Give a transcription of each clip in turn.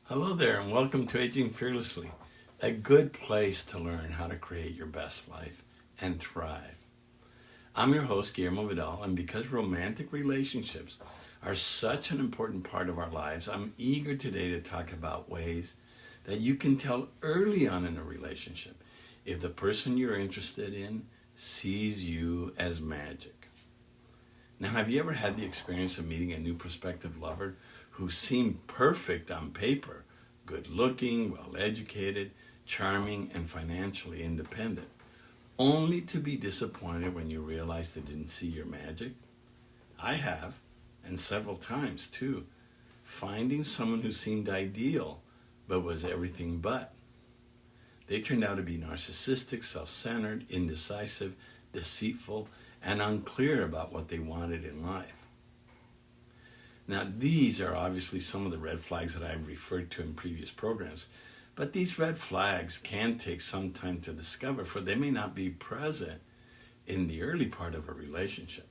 Hello there, and welcome to Aging Fearlessly, a good place to learn how to create your best life and thrive. I'm your host, Guillermo Vidal, and because romantic relationships are such an important part of our lives, I'm eager today to talk about ways that you can tell early on in a relationship if the person you're interested in sees you as magic. Now, have you ever had the experience of meeting a new prospective lover who seemed perfect on paper, good looking, well educated, charming, and financially independent, only to be disappointed when you realize they didn't see your magic? I have, and several times too, finding someone who seemed ideal but was everything but. They turned out to be narcissistic, self-centered, indecisive, deceitful, and unclear about what they wanted in life. Now, these are obviously some of the red flags that I've referred to in previous programs, but these red flags can take some time to discover, for they may not be present in the early part of a relationship.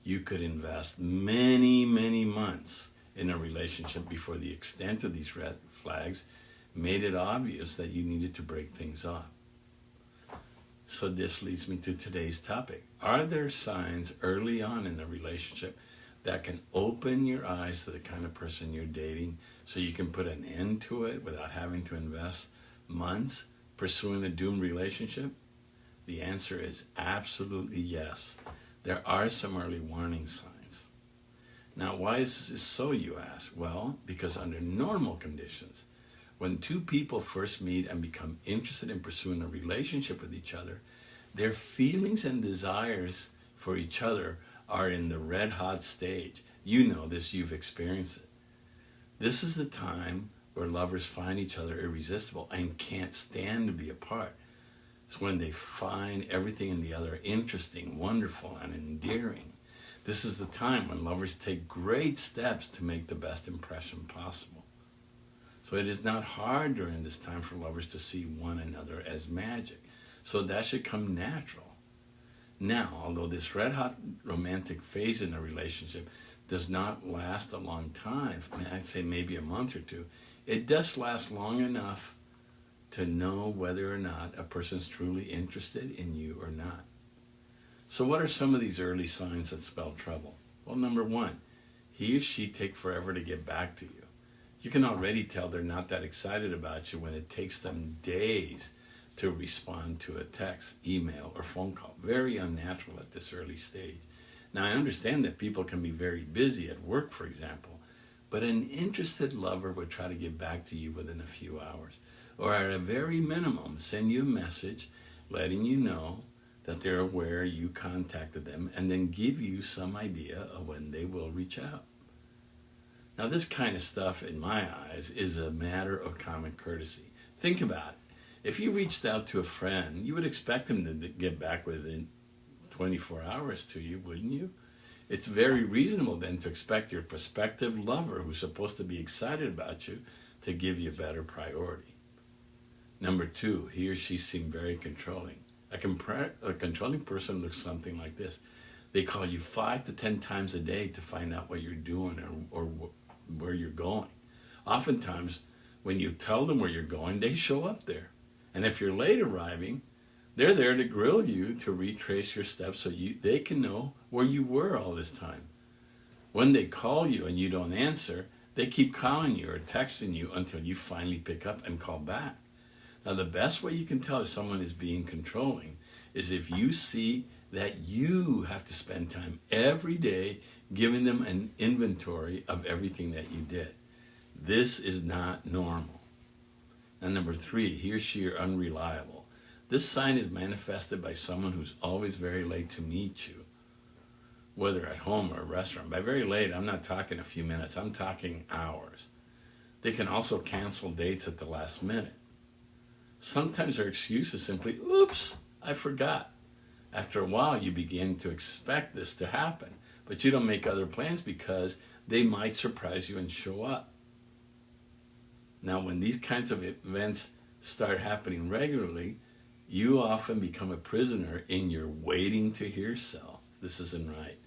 You could invest many, many months in a relationship before the extent of these red flags made it obvious that you needed to break things off. So this leads me to today's topic. Are there signs early on in the relationship that can open your eyes to the kind of person you're dating so you can put an end to it without having to invest months pursuing a doomed relationship? The answer is absolutely yes. There are some early warning signs. Now, why is this so, you ask? Well, because under normal conditions, when two people first meet and become interested in pursuing a relationship with each other, their feelings and desires for each other are in the red hot stage. You know this, you've experienced it. This is the time where lovers find each other irresistible and can't stand to be apart. It's when they find everything in the other interesting, wonderful, and endearing. This is the time when lovers take great steps to make the best impression possible. So it is not hard during this time for lovers to see one another as magic. So that should come natural. Now, although this red-hot romantic phase in a relationship does not last a long time, I'd say maybe a month or two, it does last long enough to know whether or not a person's truly interested in you or not. So what are some of these early signs that spell trouble? Well, number one, he or she take forever to get back to you. You can already tell they're not that excited about you when it takes them days to respond to a text, email, or phone call. Very unnatural at this early stage. Now, I understand that people can be very busy at work, for example, but an interested lover would try to get back to you within a few hours, or at a very minimum, send you a message letting you know that they're aware you contacted them, and then give you some idea of when they will reach out. Now, this kind of stuff, in my eyes, is a matter of common courtesy. Think about it. If you reached out to a friend, you would expect him to get back within 24 hours to you, wouldn't you? It's very reasonable then to expect your prospective lover, who's supposed to be excited about you, to give you better priority. Number two, he or she seemed very controlling. A controlling person looks something like this. They call you 5 to 10 times a day to find out what you're doing or where you're going. Oftentimes, when you tell them where you're going, they show up there. And if you're late arriving, they're there to grill you to retrace your steps so they can know where you were all this time. When they call you and you don't answer, they keep calling you or texting you until you finally pick up and call back. Now, the best way you can tell if someone is being controlling is if you see that you have to spend time every day giving them an inventory of everything that you did. This is not normal. And number three, he or she are unreliable. This sign is manifested by someone who's always very late to meet you, whether at home or a restaurant. By very late, I'm not talking a few minutes, I'm talking hours. They can also cancel dates at the last minute. Sometimes their excuse is simply, oops, I forgot. After a while, you begin to expect this to happen, but you don't make other plans because they might surprise you and show up. Now, when these kinds of events start happening regularly, you often become a prisoner in your waiting to hear cell. This isn't right.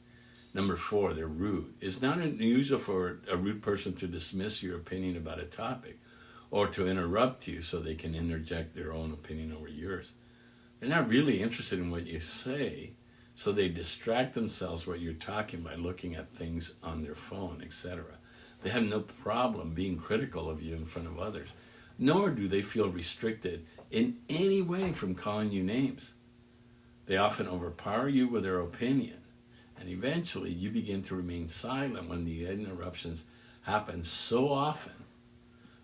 Number four, they're rude. It's not unusual for a rude person to dismiss your opinion about a topic or to interrupt you so they can interject their own opinion over yours. They're not really interested in what you say, so they distract themselves what you're talking by looking at things on their phone, etc. They have no problem being critical of you in front of others, nor do they feel restricted in any way from calling you names. They often overpower you with their opinion, and eventually you begin to remain silent when the interruptions happen so often,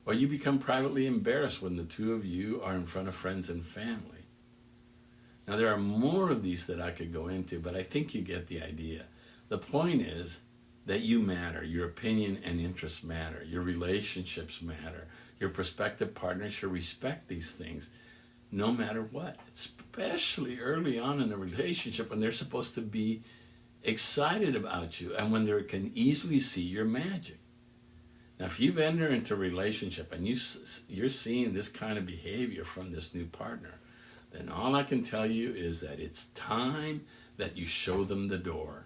or you become privately embarrassed when the two of you are in front of friends and family. Now, there are more of these that I could go into, but I think you get the idea. The point is that you matter. Your opinion and interests matter. Your relationships matter. Your prospective partners should respect these things no matter what, especially early on in a relationship when they're supposed to be excited about you and when they can easily see your magic. Now, if you've entered into a relationship and you're seeing this kind of behavior from this new partner, then all I can tell you is that it's time that you show them the door.